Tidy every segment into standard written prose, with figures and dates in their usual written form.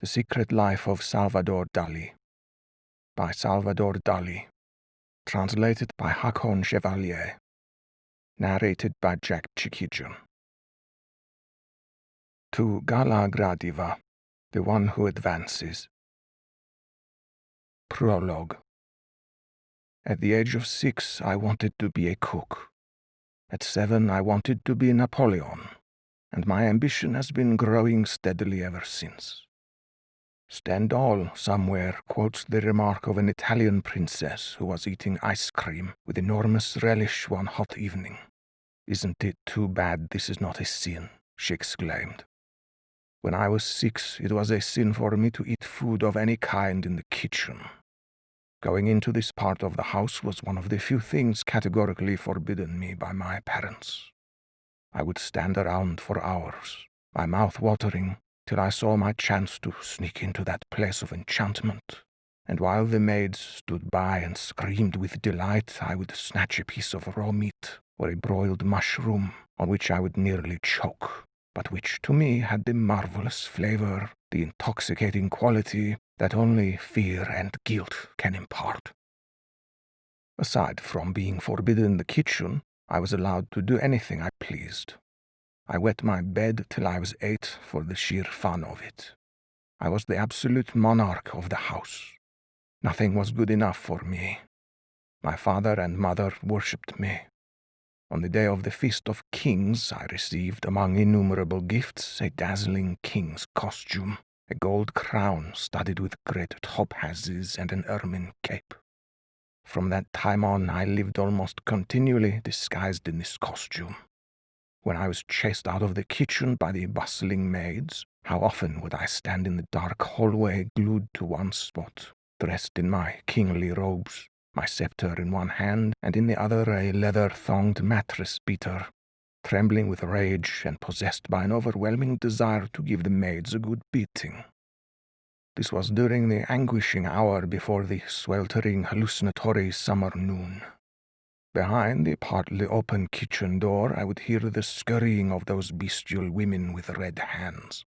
The Secret Life of Salvador Dalí by Salvador Dalí, translated by Hakon Chevalier, narrated by Jack Chikijan. To Gala Gradiva, the one who advances. Prologue. At the age of 6, I wanted to be a cook. At 7, I wanted to be Napoleon, and my ambition has been growing steadily ever since. Stendhal somewhere quotes the remark of an Italian princess who was eating ice cream with enormous relish one hot evening. "Isn't it too bad this is not a sin?" she exclaimed. When I was 6, it was a sin for me to eat food of any kind in the kitchen. Going into this part of the house was one of the few things categorically forbidden me by my parents. I would stand around for hours, my mouth watering, till I saw my chance to sneak into that place of enchantment, and while the maids stood by and screamed with delight, I would snatch a piece of raw meat or a broiled mushroom on which I would nearly choke, but which to me had the marvelous flavor, the intoxicating quality that only fear and guilt can impart. Aside from being forbidden the kitchen, I was allowed to do anything I pleased. I wet my bed till I was 8 for the sheer fun of it. I was the absolute monarch of the house. Nothing was good enough for me. My father and mother worshipped me. On the day of the Feast of Kings, I received, among innumerable gifts, a dazzling king's costume, a gold crown studded with great topazes, and an ermine cape. From that time on, I lived almost continually disguised in this costume. When I was chased out of the kitchen by the bustling maids, how often would I stand in the dark hallway glued to one spot, dressed in my kingly robes, my scepter in one hand, and in the other a leather-thonged mattress beater, trembling with rage and possessed by an overwhelming desire to give the maids a good beating. This was during the anguishing hour before the sweltering, hallucinatory summer noon. Behind the partly open kitchen door, I would hear the scurrying of those bestial women with red hands.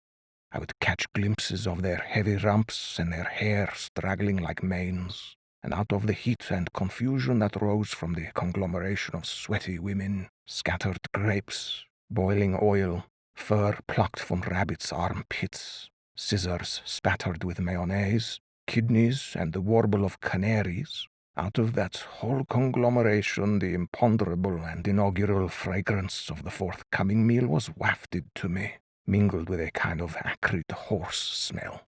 I would catch glimpses of their heavy rumps and their hair straggling like manes, and out of the heat and confusion that rose from the conglomeration of sweaty women, scattered grapes, boiling oil, fur plucked from rabbits' armpits, scissors spattered with mayonnaise, kidneys, and the warble of canaries. Out of that whole conglomeration, the imponderable and inaugural fragrance of the forthcoming meal was wafted to me, mingled with a kind of acrid horse smell.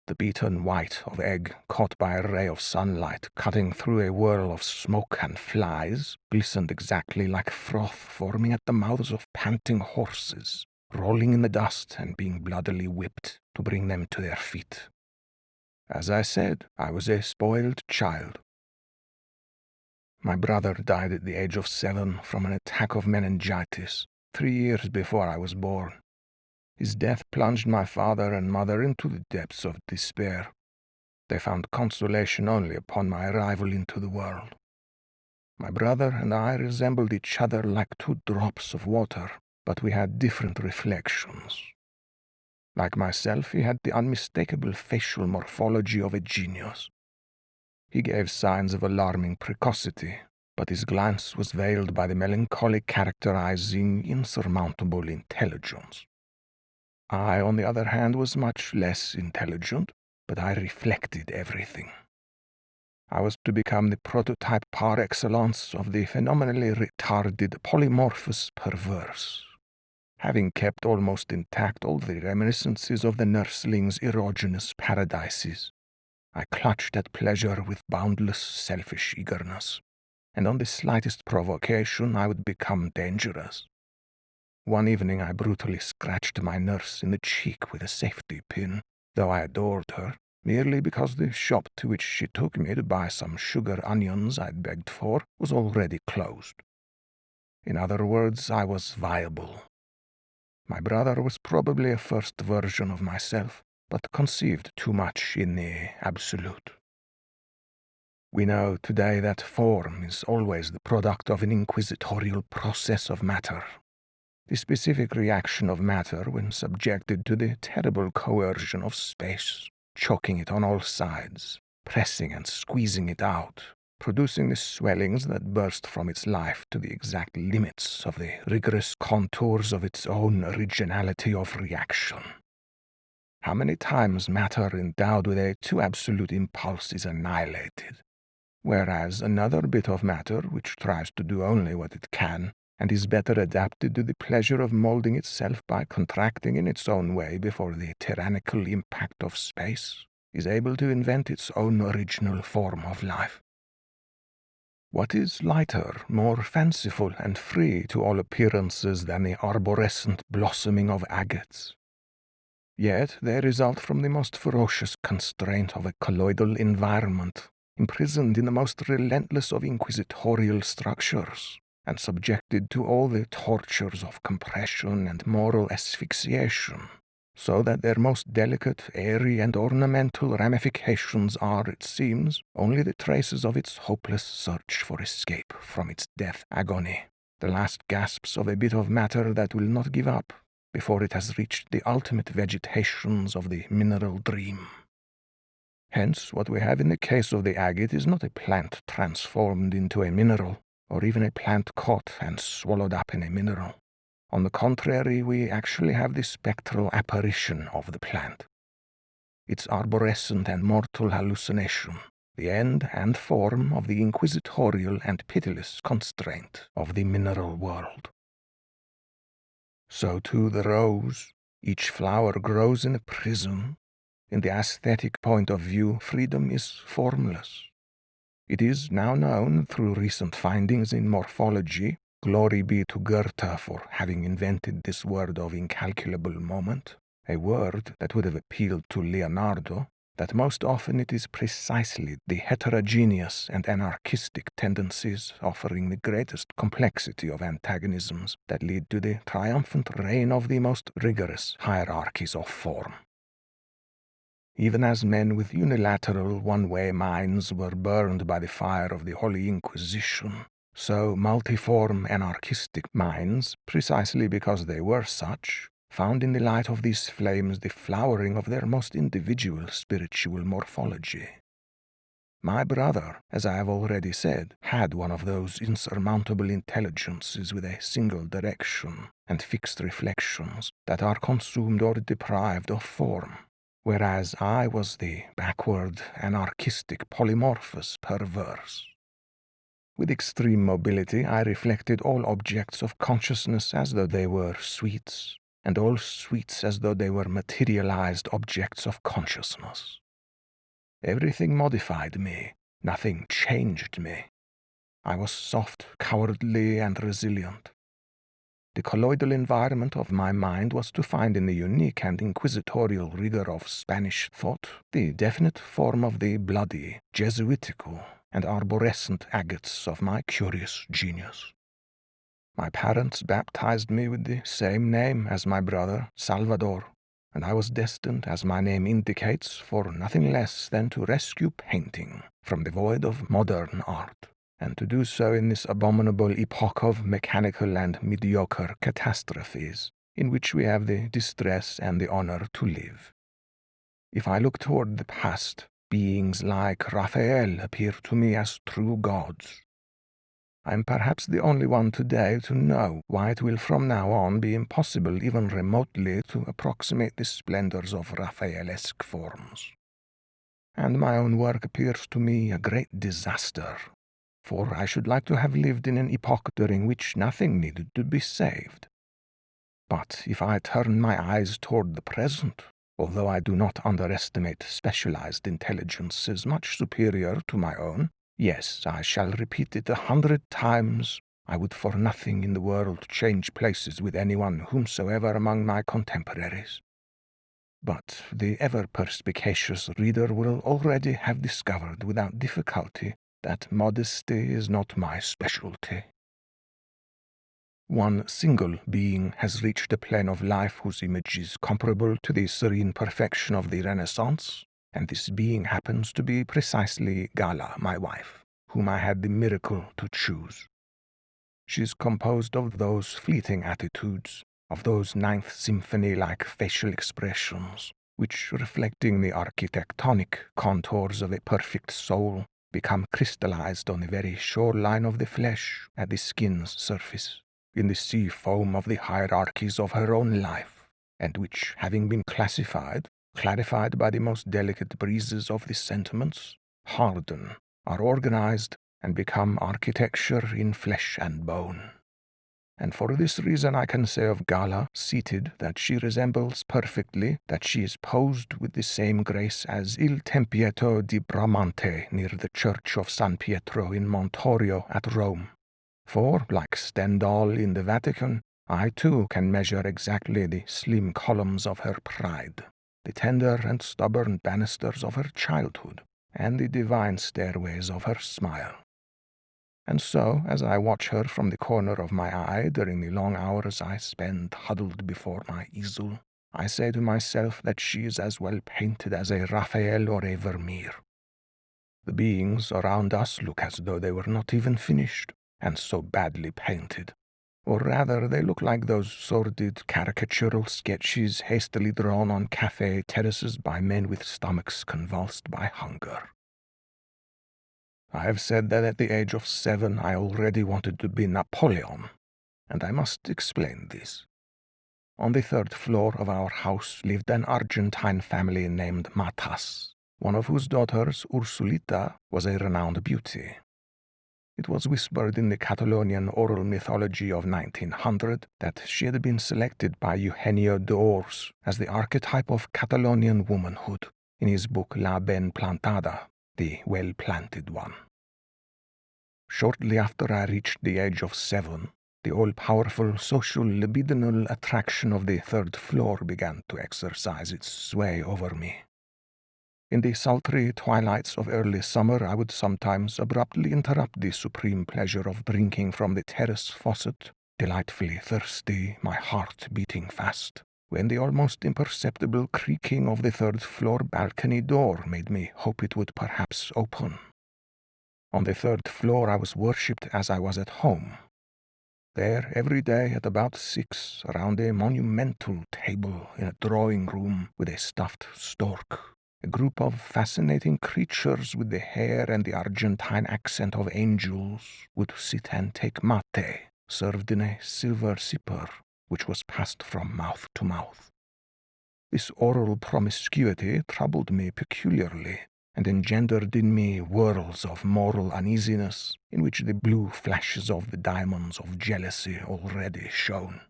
The beaten white of egg, caught by a ray of sunlight cutting through a whirl of smoke and flies, glistened exactly like froth forming at the mouths of panting horses, rolling in the dust and being bloodily whipped to bring them to their feet. As I said, I was a spoiled child. My brother died at the age of 7 from an attack of meningitis, 3 years before I was born. His death plunged my father and mother into the depths of despair. They found consolation only upon my arrival into the world. My brother and I resembled each other like 2 drops of water, but we had different reflections. Like myself, he had the unmistakable facial morphology of a genius. He gave signs of alarming precocity, but his glance was veiled by the melancholy characterizing insurmountable intelligence. I, on the other hand, was much less intelligent, but I reflected everything. I was to become the prototype par excellence of the phenomenally retarded polymorphous perverse. Having kept almost intact all the reminiscences of the nursling's erogenous paradises, I clutched at pleasure with boundless selfish eagerness, and on the slightest provocation I would become dangerous. One evening I brutally scratched my nurse in the cheek with a safety pin, though I adored her, merely because the shop to which she took me to buy some sugar onions I'd begged for was already closed. In other words, I was viable. My brother was probably a first version of myself, but conceived too much in the absolute. We know today that form is always the product of an inquisitorial process of matter. the specific reaction of matter when subjected to the terrible coercion of space, choking it on all sides, pressing and squeezing it out, producing the swellings that burst from its life to the exact limits of the rigorous contours of its own originality of reaction. How many times matter endowed with a too absolute impulse is annihilated, whereas another bit of matter, which tries to do only what it can, and is better adapted to the pleasure of moulding itself by contracting in its own way before the tyrannical impact of space, is able to invent its own original form of life. What is lighter, more fanciful and free to all appearances than the arborescent blossoming of agates? Yet they result from the most ferocious constraint of a colloidal environment, imprisoned in the most relentless of inquisitorial structures, and subjected to all the tortures of compression and moral asphyxiation, so that their most delicate, airy, and ornamental ramifications are, it seems, only the traces of its hopeless search for escape from its death agony, the last gasps of a bit of matter that will not give up before it has reached the ultimate vegetations of the mineral dream. Hence, what we have in the case of the agate is not a plant transformed into a mineral, or even a plant caught and swallowed up in a mineral. On the contrary, we actually have the spectral apparition of the plant, its arborescent and mortal hallucination, the end and form of the inquisitorial and pitiless constraint of the mineral world. So too the rose, each flower grows in a prison. In the aesthetic point of view, freedom is formless. It is now known, through recent findings in morphology, glory be to Goethe for having invented this word of incalculable moment, a word that would have appealed to Leonardo, that most often it is precisely the heterogeneous and anarchistic tendencies offering the greatest complexity of antagonisms that lead to the triumphant reign of the most rigorous hierarchies of form. Even as men with unilateral one-way minds were burned by the fire of the Holy Inquisition, so multiform anarchistic minds, precisely because they were such, found in the light of these flames the flowering of their most individual spiritual morphology. My brother, as I have already said, had one of those insurmountable intelligences with a single direction and fixed reflections that are consumed or deprived of form, whereas I was the backward, anarchistic, polymorphous perverse. With extreme mobility, I reflected all objects of consciousness as though they were sweets, and all sweets as though they were materialized objects of consciousness. Everything modified me, nothing changed me. I was soft, cowardly, and resilient. The colloidal environment of my mind was to find in the unique and inquisitorial rigor of Spanish thought the definite form of the bloody, Jesuitical, and arborescent agates of my curious genius. My parents baptized me with the same name as my brother, Salvador, and I was destined, as my name indicates, for nothing less than to rescue painting from the void of modern art, and to do so in this abominable epoch of mechanical and mediocre catastrophes, in which we have the distress and the honor to live. If I look toward the past, beings like Raphael appear to me as true gods. I am perhaps the only one today to know why it will from now on be impossible even remotely to approximate the splendors of Raphaelesque forms. And my own work appears to me a great disaster, for I should like to have lived in an epoch during which nothing needed to be saved. But if I turn my eyes toward the present, although I do not underestimate specialized intelligences much superior to my own, yes, I shall repeat it 100 times, I would for nothing in the world change places with anyone whomsoever among my contemporaries. But the ever-perspicacious reader will already have discovered without difficulty that modesty is not my specialty. One single being has reached a plane of life whose image is comparable to the serene perfection of the Renaissance, and this being happens to be precisely Gala, my wife, whom I had the miracle to choose. She is composed of those fleeting attitudes, of those Ninth Symphony-like facial expressions, which, reflecting the architectonic contours of a perfect soul, become crystallized on the very shoreline of the flesh at the skin's surface, in the sea foam of the hierarchies of her own life, and which, having been clarified by the most delicate breezes of the sentiments, harden, are organized, and become architecture in flesh and bone. And for this reason I can say of Gala, seated, that she resembles perfectly, that she is posed with the same grace as Il Tempietto di Bramante near the church of San Pietro in Montorio at Rome. For, like Stendhal in the Vatican, I too can measure exactly the slim columns of her pride, the tender and stubborn banisters of her childhood, and the divine stairways of her smile. And so, as I watch her from the corner of my eye during the long hours I spend huddled before my easel, I say to myself that she is as well painted as a Raphael or a Vermeer. The beings around us look as though they were not even finished, and so badly painted. Or rather, they look like those sordid caricatural sketches hastily drawn on cafe terraces by men with stomachs convulsed by hunger. I have said that at the age of 7 I already wanted to be Napoleon, and I must explain this. On the 3rd floor of our house lived an Argentine family named Matas, one of whose daughters, Ursulita, was a renowned beauty. It was whispered in the Catalonian oral mythology of 1900 that she had been selected by Eugenio d'Ors as the archetype of Catalonian womanhood in his book La Ben Plantada, the well-planted one. Shortly after I reached the age of 7, the all-powerful social libidinal attraction of the 3rd floor began to exercise its sway over me. In the sultry twilights of early summer I would sometimes abruptly interrupt the supreme pleasure of drinking from the terrace faucet, delightfully thirsty, my heart beating fast, when the almost imperceptible creaking of the 3rd floor balcony door made me hope it would perhaps open. On the 3rd floor I was worshipped as I was at home. There, every day at about 6, around a monumental table in a drawing room with a stuffed stork, a group of fascinating creatures with the hair and the Argentine accent of angels would sit and take mate, served in a silver sipper, which was passed from mouth to mouth. This oral promiscuity troubled me peculiarly, and engendered in me whirls of moral uneasiness, in which the blue flashes of the diamonds of jealousy already shone.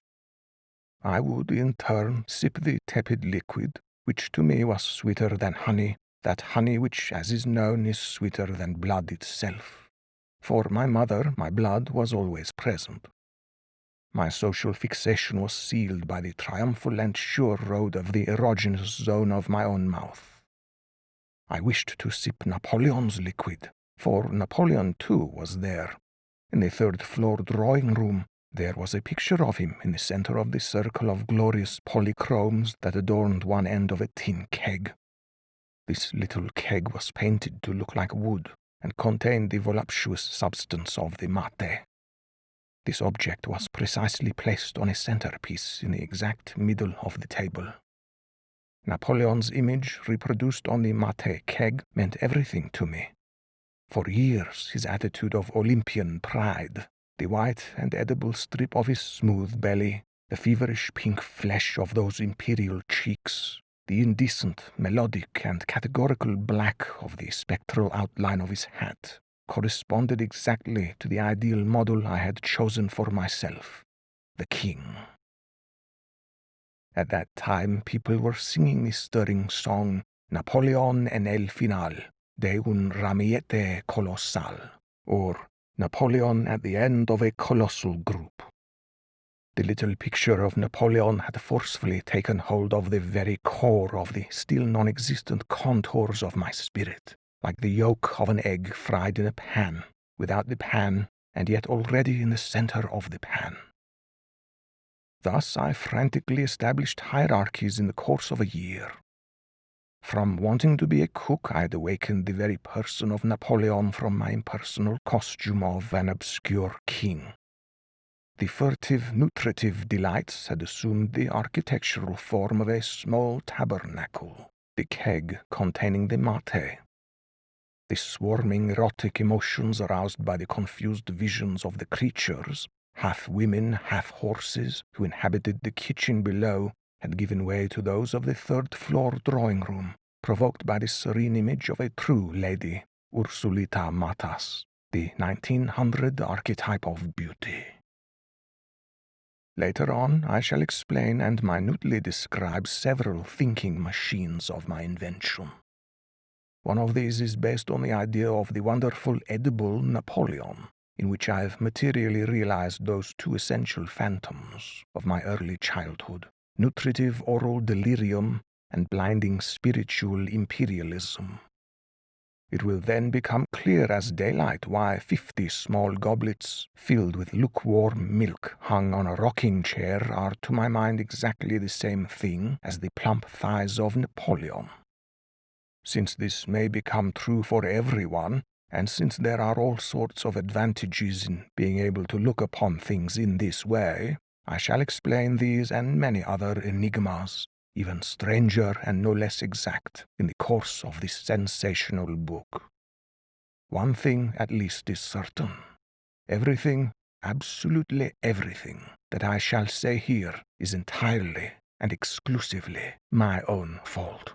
I would, in turn, sip the tepid liquid, which to me was sweeter than honey, that honey which, as is known, is sweeter than blood itself. For my mother, my blood was always present. My social fixation was sealed by the triumphal and sure road of the erogenous zone of my own mouth. I wished to sip Napoleon's liquid, for Napoleon too was there. In the 3rd floor drawing room there was a picture of him in the center of the circle of glorious polychromes that adorned one end of a tin keg. This little keg was painted to look like wood, and contained the voluptuous substance of the mate. This object was precisely placed on a centerpiece in the exact middle of the table. Napoleon's image reproduced on the mate keg meant everything to me. For years his attitude of Olympian pride, the white and edible strip of his smooth belly, the feverish pink flesh of those imperial cheeks, the indecent, melodic, and categorical black of the spectral outline of his hat, corresponded exactly to the ideal model I had chosen for myself, the king. At that time people were singing the stirring song Napoleon en el final de un ramillete colossal, or Napoleon at the end of a colossal group. The little picture of Napoleon had forcefully taken hold of the very core of the still non-existent contours of my spirit, like the yolk of an egg fried in a pan, without the pan, and yet already in the center of the pan. Thus I frantically established hierarchies in the course of a year. From wanting to be a cook, I had awakened the very person of Napoleon from my impersonal costume of an obscure king. The furtive, nutritive delights had assumed the architectural form of a small tabernacle, the keg containing the mate. The swarming erotic emotions aroused by the confused visions of the creatures, half women, half horses, who inhabited the kitchen below, had given way to those of the third-floor drawing-room, provoked by the serene image of a true lady, Ursulita Matas, the 1900 archetype of beauty. Later on, I shall explain and minutely describe several thinking machines of my invention. One of these is based on the idea of the wonderful edible Napoleon, in which I have materially realized those two essential phantoms of my early childhood, nutritive oral delirium and blinding spiritual imperialism. It will then become clear as daylight why 50 small goblets filled with lukewarm milk hung on a rocking chair are to my mind exactly the same thing as the plump thighs of Napoleon. Since this may become true for everyone, and since there are all sorts of advantages in being able to look upon things in this way, I shall explain these and many other enigmas, even stranger and no less exact, in the course of this sensational book. One thing at least is certain. Everything, absolutely everything, that I shall say here is entirely and exclusively my own fault.